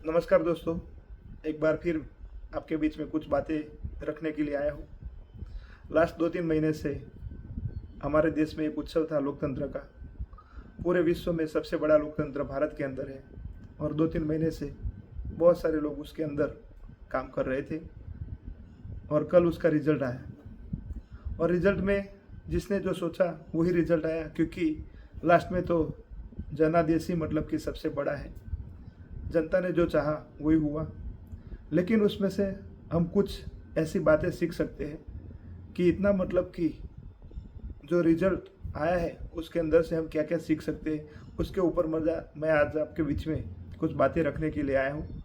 नमस्कार दोस्तों। एक बार फिर आपके बीच में कुछ बातें रखने के लिए आया हूँ। लास्ट 2-3 महीने से हमारे देश में एक उत्सव था लोकतंत्र का। पूरे विश्व में सबसे बड़ा लोकतंत्र भारत के अंदर है और 2-3 महीने से बहुत सारे लोग उसके अंदर काम कर रहे थे और कल उसका रिजल्ट आया। और रिजल्ट में जिसने जो सोचा वही रिजल्ट आया, क्योंकि लास्ट में तो जनादेश ही मतलब कि सबसे बड़ा है। जनता ने जो चाहा वही हुआ। लेकिन उसमें से हम कुछ ऐसी बातें सीख सकते हैं कि इतना मतलब कि जो रिजल्ट आया है उसके अंदर से हम क्या क्या सीख सकते हैं, उसके ऊपर मैं आज आपके बीच में कुछ बातें रखने के लिए आया हूँ।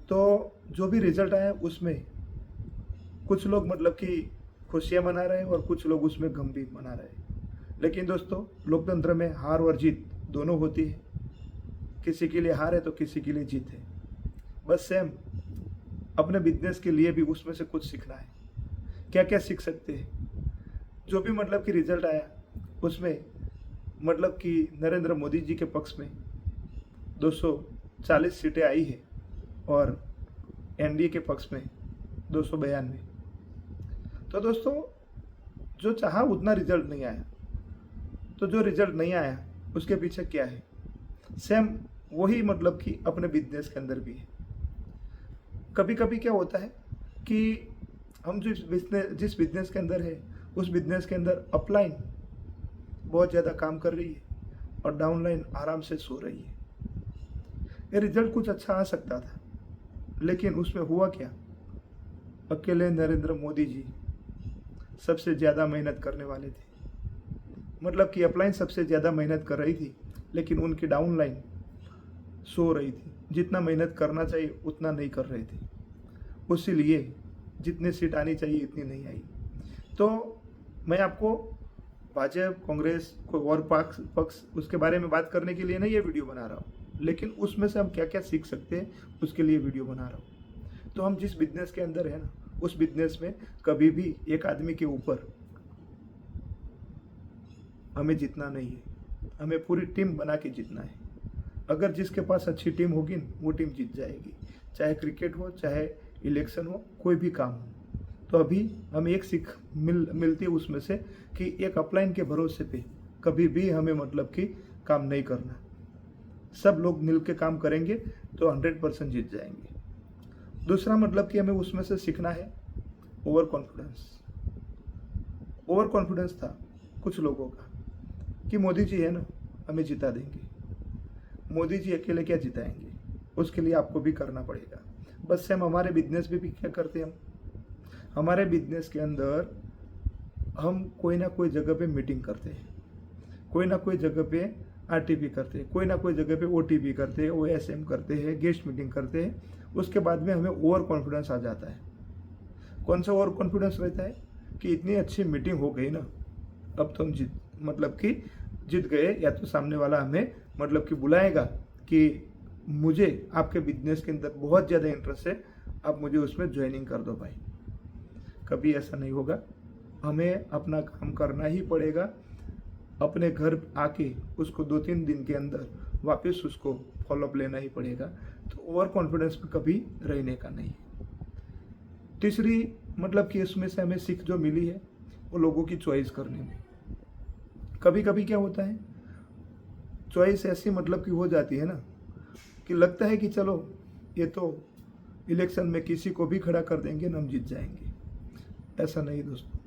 तो जो भी रिजल्ट आया उसमें कुछ लोग मतलब कि खुशियाँ मना रहे हैं और कुछ लोग उसमें गम भी मना रहे हैं। लेकिन दोस्तों, लोकतंत्र में हार और जीत दोनों होती है। किसी के लिए हार है तो किसी के लिए जीत है। बस सेम अपने बिजनेस के लिए भी उसमें से कुछ सीखना है। क्या क्या सीख सकते हैं? जो भी मतलब कि रिजल्ट आया उसमें मतलब कि नरेंद्र मोदी जी के पक्ष में 240 सीटें आई है और एनडीए के पक्ष में 292। तो दोस्तों, जो चाहा उतना रिजल्ट नहीं आया। तो जो रिजल्ट नहीं आया उसके पीछे क्या है? सेम वही मतलब कि अपने बिजनेस के अंदर भी है। कभी कभी क्या होता है कि हम जिस बिजनेस के अंदर है उस बिजनेस के अंदर अपलाइन बहुत ज़्यादा काम कर रही है और डाउनलाइन आराम से सो रही है। ये रिजल्ट कुछ अच्छा आ सकता था, लेकिन उसमें हुआ क्या? अकेले नरेंद्र मोदी जी सबसे ज़्यादा मेहनत करने वाले थे। मतलब कि अपलाइन सबसे ज़्यादा मेहनत कर रही थी, लेकिन उनकी डाउनलाइन सो रही थी। जितना मेहनत करना चाहिए उतना नहीं कर रहे थे, उसीलिए जितनी सीट आनी चाहिए इतनी नहीं आई। तो मैं आपको भाजपा, कांग्रेस, कोई और पक्ष पक्ष उसके बारे में बात करने के लिए नहीं ये वीडियो बना रहा हूँ, लेकिन उसमें से हम क्या क्या सीख सकते हैं उसके लिए वीडियो बना रहा हूँ। तो हम जिस बिजनेस के अंदर है ना, उस बिजनेस में कभी भी एक आदमी के ऊपर हमें जीतना नहीं है, हमें पूरी टीम बना के जीतना है। अगर जिसके पास अच्छी टीम होगी वो टीम जीत जाएगी। चाहे क्रिकेट हो, चाहे इलेक्शन हो, कोई भी काम हो। तो अभी हमें एक सीख मिलती है उसमें से कि एक अपलाइन के भरोसे पे कभी भी हमें मतलब कि काम नहीं करना। सब लोग मिल के काम करेंगे तो 100% जीत जाएंगे। दूसरा मतलब कि हमें उसमें से सीखना है ओवर कॉन्फिडेंस। ओवर कॉन्फिडेंस था कुछ लोगों का कि मोदी जी है ना, हमें जिता देंगे। मोदी जी अकेले क्या जिताएंगे, उसके लिए आपको भी करना पड़ेगा। बस से हम हमारे बिजनेस में भी क्या करते हैं, हम हमारे बिजनेस के अंदर हम कोई ना कोई जगह पे मीटिंग करते हैं, कोई ना कोई जगह पे आरटीपी करते हैं, कोई ना कोई जगह पे ओटीपी करते हैं, ओएसएम करते हैं, गेस्ट मीटिंग करते हैं। उसके बाद में हमें ओवर कॉन्फिडेंस आ जाता है। कौन सा ओवर कॉन्फिडेंस रहता है कि इतनी अच्छी मीटिंग हो गई ना, अब तो हम जीत गए, या तो सामने वाला हमें मतलब कि बुलाएगा कि मुझे आपके बिजनेस के अंदर बहुत ज़्यादा इंटरेस्ट है, आप मुझे उसमें ज्वाइनिंग कर दो भाई। कभी ऐसा नहीं होगा। हमें अपना काम करना ही पड़ेगा। अपने घर आके उसको 2-3 दिन के अंदर वापस उसको फॉलोअप लेना ही पड़ेगा। तो ओवर कॉन्फिडेंस में कभी रहने का नहीं। तीसरी मतलब कि इसमें से हमें सीख जो मिली है वो लोगों की चॉइस करने में। कभी कभी क्या होता है, चॉइस ऐसी मतलब कि हो जाती है ना कि लगता है कि चलो ये तो इलेक्शन में किसी को भी खड़ा कर देंगे ना, हम जीत जाएंगे। ऐसा नहीं दोस्तों।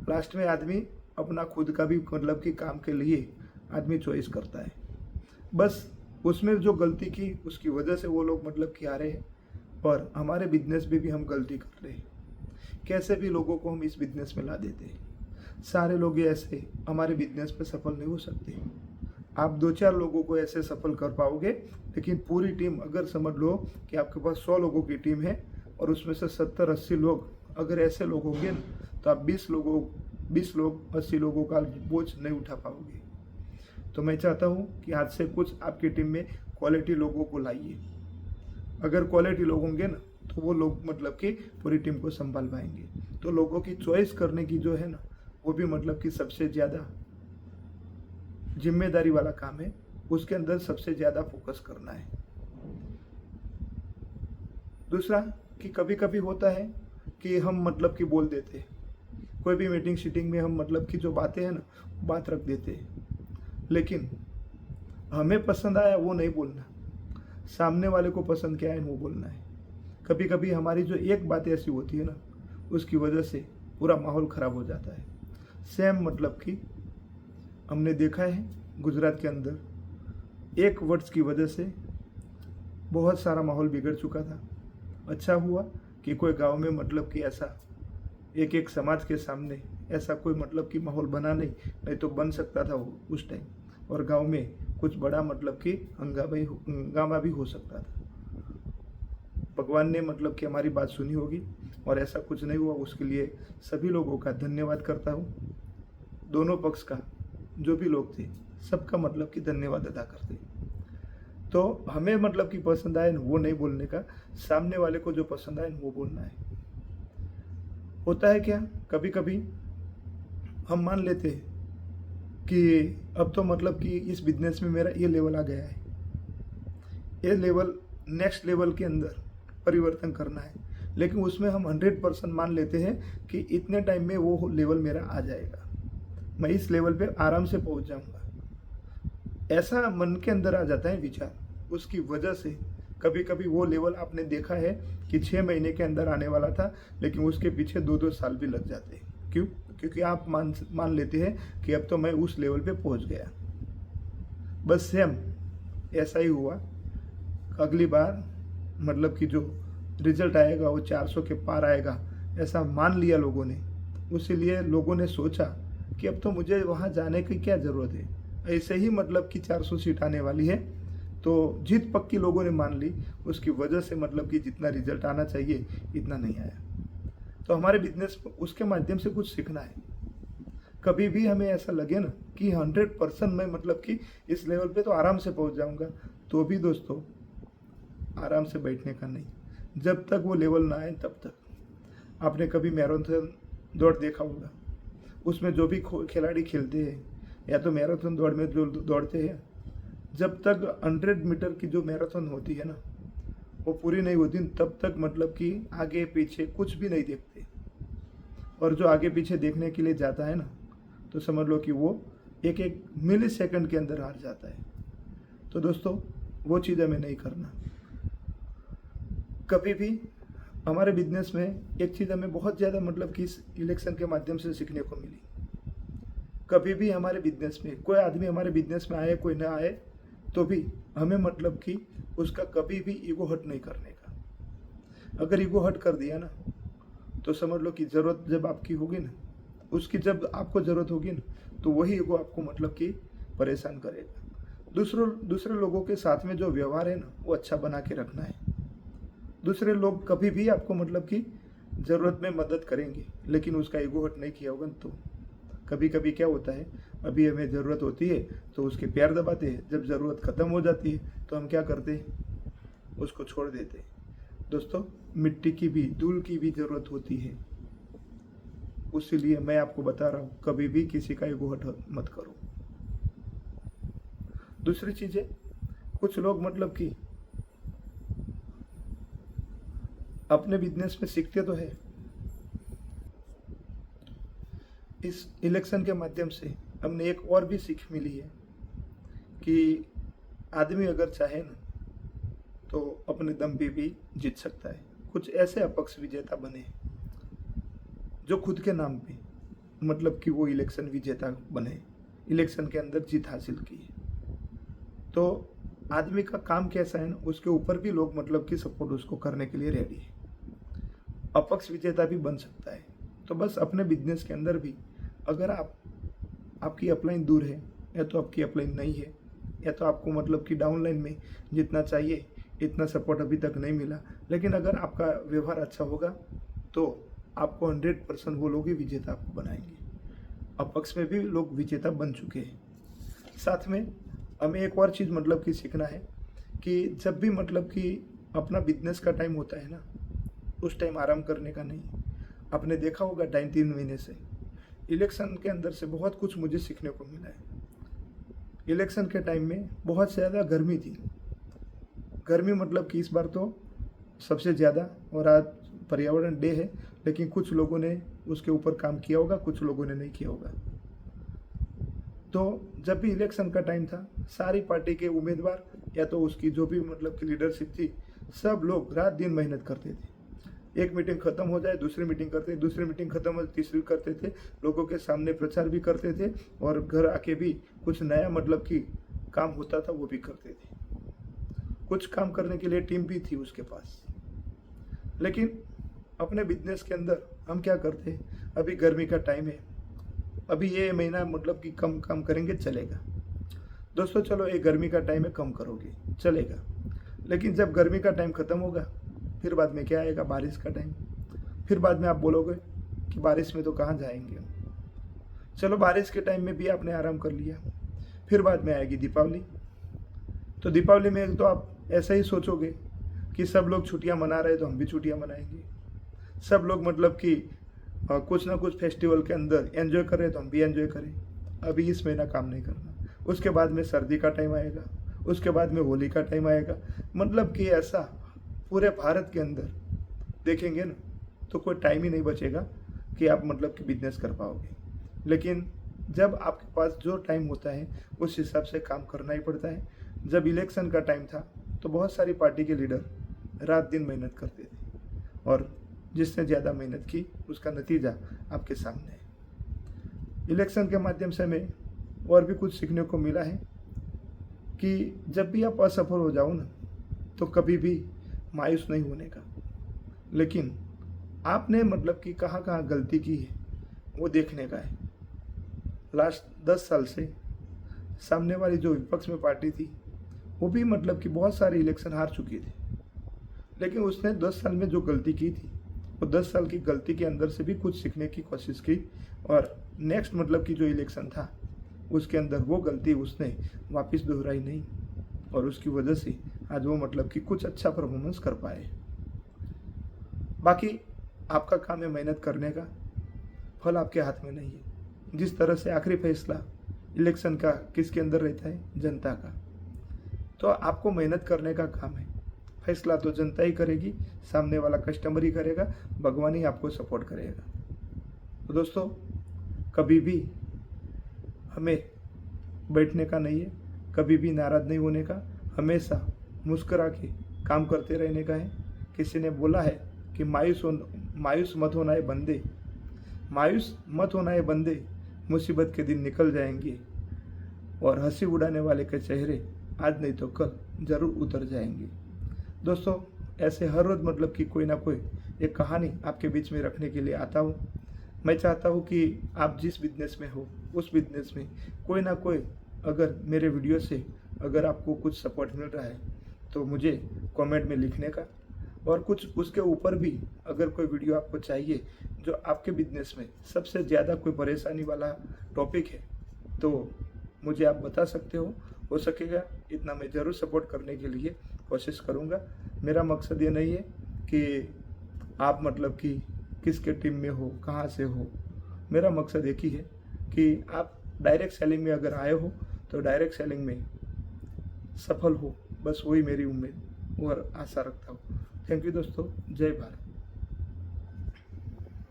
लास्ट में आदमी अपना खुद का भी मतलब कि काम के लिए आदमी चॉइस करता है। बस उसमें जो गलती की उसकी वजह से वो लोग मतलब कि आ रहे हैं, और हमारे बिजनेस में भी हम गलती कर रहे हैं। कैसे भी लोगों को हम इस बिजनेस में ला देते हैं। सारे लोग ये ऐसे हमारे बिजनेस पे सफल नहीं हो सकते। आप 2-4 लोगों को ऐसे सफल कर पाओगे, लेकिन पूरी टीम, अगर समझ लो कि आपके पास 100 लोगों की टीम है और उसमें से 70-80 लोग अगर ऐसे लोग होंगे ना, तो आप 20 लोग 80 लोगों का बोझ नहीं उठा पाओगे। तो मैं चाहता हूँ कि आज से कुछ आपकी टीम में क्वालिटी लोगों को लाइए। अगर क्वालिटी लोग होंगे ना, तो वो लोग मतलब कि पूरी टीम को संभाल पाएंगे। तो लोगों की चॉइस करने की जो है ना, वो भी मतलब कि सबसे ज़्यादा जिम्मेदारी वाला काम है। उसके अंदर सबसे ज़्यादा फोकस करना है। दूसरा कि कभी कभी होता है कि हम मतलब कि बोल देते हैं, कोई भी मीटिंग शीटिंग में हम मतलब कि जो बातें हैं ना बात रख देते हैं, लेकिन हमें पसंद आया वो नहीं बोलना, सामने वाले को पसंद क्या है वो बोलना है। कभी कभी हमारी जो एक बात ऐसी होती है ना उसकी वजह से पूरा माहौल ख़राब हो जाता है। सेम मतलब कि हमने देखा है गुजरात के अंदर एक वर्ड्स की वजह से बहुत सारा माहौल बिगड़ चुका था। अच्छा हुआ कि कोई गांव में मतलब कि ऐसा एक एक समाज के सामने ऐसा कोई मतलब कि माहौल बना नहीं तो बन सकता था वो उस टाइम, और गांव में कुछ बड़ा मतलब कि हंगामा भी हो सकता था। भगवान ने मतलब कि हमारी बात सुनी होगी और ऐसा कुछ नहीं हुआ, उसके लिए सभी लोगों का धन्यवाद करता हूँ। दोनों पक्ष का जो भी लोग थे सबका मतलब कि धन्यवाद अदा करते। तो हमें मतलब कि पसंद आए वो नहीं बोलने का, सामने वाले को जो पसंद आए वो बोलना है। होता है क्या, कभी कभी हम मान लेते हैं कि अब तो मतलब कि इस बिजनेस में मेरा ये लेवल आ गया है, ये लेवल नेक्स्ट लेवल के अंदर परिवर्तन करना है, लेकिन उसमें हम 100% मान लेते हैं कि इतने टाइम में वो लेवल मेरा आ जाएगा, मैं इस लेवल पे आराम से पहुंच जाऊंगा। ऐसा मन के अंदर आ जाता है विचार, उसकी वजह से कभी कभी वो लेवल आपने देखा है कि 6 महीने के अंदर आने वाला था, लेकिन उसके पीछे 2-2 साल भी लग जाते हैं। क्यों? क्योंकि आप मान लेते हैं कि अब तो मैं उस लेवल पे पहुंच गया। बस सेम ऐसा ही हुआ। अगली बार मतलब कि जो रिजल्ट आएगा वो 400 के पार आएगा, ऐसा मान लिया लोगों ने। इसीलिए लोगों ने सोचा कि अब तो मुझे वहाँ जाने की क्या ज़रूरत है, ऐसे ही मतलब कि 400 सीट आने वाली है। तो जीत पक्की लोगों ने मान ली, उसकी वजह से मतलब कि जितना रिजल्ट आना चाहिए इतना नहीं आया। तो हमारे बिजनेस उसके माध्यम से कुछ सीखना है। कभी भी हमें ऐसा लगे ना कि 100% मैं मतलब कि इस लेवल पे तो आराम से पहुंच जाऊंगा, तो भी दोस्तों आराम से बैठने का नहीं, जब तक वो लेवल ना आए तब तक। आपने कभी मैराथन दौड़ देखा होगा, उसमें जो भी खिलाड़ी खेलते हैं या तो मैराथन दौड़ में जो दौड़ते हैं, जब तक 100 मीटर की जो मैराथन होती है ना वो पूरी नहीं होती तब तक मतलब कि आगे पीछे कुछ भी नहीं देखते। और जो आगे पीछे देखने के लिए जाता है ना तो समझ लो कि वो एक एक मिली सेकंड के अंदर हार जाता है। तो दोस्तों वो चीज़ हमें नहीं करना। कभी भी हमारे बिजनेस में एक चीज़ हमें बहुत ज़्यादा मतलब कि इस इलेक्शन के माध्यम से सीखने को मिली। कभी भी हमारे बिजनेस में कोई आदमी हमारे बिजनेस में आए कोई ना आए तो भी हमें मतलब कि उसका कभी भी ईगो हर्ट नहीं करने का। अगर ईगो हर्ट कर दिया ना तो समझ लो कि ज़रूरत जब आपकी होगी ना, उसकी जब आपको ज़रूरत होगी ना तो वही ईगो आपको मतलब कि परेशान करेगा। दूसरे लोगों के साथ में जो व्यवहार है ना वो अच्छा बना के रखना है। दूसरे लोग कभी भी आपको मतलब कि ज़रूरत में मदद करेंगे, लेकिन उसका ईगो हर्ट नहीं किया होगा तो कभी कभी क्या होता है, अभी हमें ज़रूरत होती है तो उसके पैर दबाते हैं, जब ज़रूरत ख़त्म हो जाती है तो हम क्या करते हैं, उसको छोड़ देते हैं। दोस्तों मिट्टी की भी धूल की भी ज़रूरत होती है, इसीलिए मैं आपको बता रहा हूँ कभी भी किसी का ईगो हर्ट मत करो। दूसरी चीज़ है, कुछ लोग मतलब कि अपने बिजनेस में सीखते तो है, इस इलेक्शन के माध्यम से हमने एक और भी सीख मिली है कि आदमी अगर चाहे ना तो अपने दम पे भी जीत सकता है। कुछ ऐसे अपक्ष विजेता बने जो खुद के नाम पे मतलब कि वो इलेक्शन विजेता बने, इलेक्शन के अंदर जीत हासिल की। तो आदमी का काम कैसा है ना उसके ऊपर भी लोग मतलब कि सपोर्ट उसको करने के लिए रेडी है। अपक्ष विजेता भी बन सकता है। तो बस अपने बिजनेस के अंदर भी अगर आपकी अपलाइन दूर है या तो आपकी अपलाइन नहीं है या तो आपको मतलब कि डाउनलाइन में जितना चाहिए इतना सपोर्ट अभी तक नहीं मिला, लेकिन अगर आपका व्यवहार अच्छा होगा तो आपको 100% वो लोग ही विजेता आपको बनाएंगे। अपक्ष में भी लोग विजेता बन चुके हैं। साथ में हमें एक और चीज़ मतलब कि सीखना है कि जब भी मतलब कि अपना बिजनेस का टाइम होता है ना उस टाइम आराम करने का नहीं। आपने देखा होगा 2-3 महीने से इलेक्शन के अंदर से बहुत कुछ मुझे सीखने को मिला है। इलेक्शन के टाइम में बहुत ज़्यादा गर्मी थी, गर्मी मतलब कि इस बार तो सबसे ज़्यादा, और आज पर्यावरण डे है, लेकिन कुछ लोगों ने उसके ऊपर काम किया होगा, कुछ लोगों ने नहीं किया होगा। तो जब भी इलेक्शन का टाइम था, सारी पार्टी के उम्मीदवार या तो उसकी जो भी मतलब की लीडरशिप थी, सब लोग रात दिन मेहनत करते थे। एक मीटिंग खत्म हो जाए दूसरी मीटिंग करते, दूसरी मीटिंग खत्म हो तीसरी करते थे, लोगों के सामने प्रचार भी करते थे और घर आके भी कुछ नया मतलब कि काम होता था वो भी करते थे। कुछ काम करने के लिए टीम भी थी उसके पास। लेकिन अपने बिजनेस के अंदर हम क्या करते हैं, अभी गर्मी का टाइम है, अभी ये महीना मतलब कि कम काम करेंगे चलेगा। दोस्तों चलो ये गर्मी का टाइम है, कम करोगे चलेगा, लेकिन जब गर्मी का टाइम ख़त्म होगा फिर बाद में क्या आएगा, बारिश का टाइम। फिर बाद में आप बोलोगे कि बारिश में तो कहाँ जाएंगे हम। चलो बारिश के टाइम में भी आपने आराम कर लिया, फिर बाद में आएगी दीपावली। तो दीपावली में तो आप ऐसा ही सोचोगे कि सब लोग छुट्टियां मना रहे तो हम भी छुट्टियां मनाएंगे, सब लोग मतलब कि कुछ ना कुछ फेस्टिवल के अंदर एंजॉय कर रहे तो हम भी एंजॉय करें। अभी इस महीना काम नहीं करना, उसके बाद में सर्दी का टाइम आएगा, उसके बाद में होली का टाइम आएगा। मतलब कि ऐसा पूरे भारत के अंदर देखेंगे ना तो कोई टाइम ही नहीं बचेगा कि आप मतलब कि बिजनेस कर पाओगे। लेकिन जब आपके पास जो टाइम होता है उस हिसाब से काम करना ही पड़ता है। जब इलेक्शन का टाइम था तो बहुत सारी पार्टी के लीडर रात दिन मेहनत करते थे और जिसने ज़्यादा मेहनत की उसका नतीजा आपके सामने है। इलेक्शन के माध्यम से हमें और भी कुछ सीखने को मिला है कि जब भी आप असफल हो जाओ ना तो कभी भी मायूस नहीं होने का, लेकिन आपने मतलब कि कहाँ कहाँ गलती की है वो देखने का है। लास्ट 10 साल से सामने वाली जो विपक्ष में पार्टी थी वो भी मतलब कि बहुत सारे इलेक्शन हार चुकी थी, लेकिन उसने 10 साल में जो गलती की थी वो 10 साल की गलती के अंदर से भी कुछ सीखने की कोशिश की और नेक्स्ट मतलब कि जो इलेक्शन था उसके अंदर वो गलती उसने वापस दोहराई नहीं और उसकी वजह से आज वो मतलब कि कुछ अच्छा परफॉर्मेंस कर पाए। बाकी आपका काम है मेहनत करने का, फल आपके हाथ में नहीं है। जिस तरह से आखिरी फैसला इलेक्शन का किसके अंदर रहता है, जनता का। तो आपको मेहनत करने का काम है, फैसला तो जनता ही करेगी, सामने वाला कस्टमर ही करेगा, भगवान ही आपको सपोर्ट करेगा। तो दोस्तों कभी भी हमें बैठने का नहीं है, कभी भी नाराज़ नहीं होने का, हमेशा मुस्कुरा के काम करते रहने का है। किसी ने बोला है कि मायूस मत होना है बंदे, मायूस मत होना है बंदे, मुसीबत के दिन निकल जाएंगे और हंसी उड़ाने वाले के चेहरे आज नहीं तो कल ज़रूर उतर जाएंगे। दोस्तों ऐसे हर रोज़ मतलब कि कोई ना कोई एक कहानी आपके बीच में रखने के लिए आता हूँ। मैं चाहता हूँ कि आप जिस बिजनेस में हो उस बिजनेस में कोई ना कोई अगर मेरे वीडियो से अगर आपको कुछ सपोर्ट मिल रहा है तो मुझे कमेंट में लिखने का, और कुछ उसके ऊपर भी अगर कोई वीडियो आपको चाहिए जो आपके बिजनेस में सबसे ज़्यादा कोई परेशानी वाला टॉपिक है तो मुझे आप बता सकते हो सकेगा इतना मैं ज़रूर सपोर्ट करने के लिए कोशिश करूँगा। मेरा मकसद ये नहीं है कि आप मतलब कि किसके टीम में हो, कहाँ से हो। मेरा मकसद एक ही है कि आप डायरेक्ट सेलिंग में अगर आए हो तो डायरेक्ट सेलिंग में सफल हो, बस वही मेरी उम्मीद और आशा रखता हूँ। थैंक यू दोस्तों, जय भारत।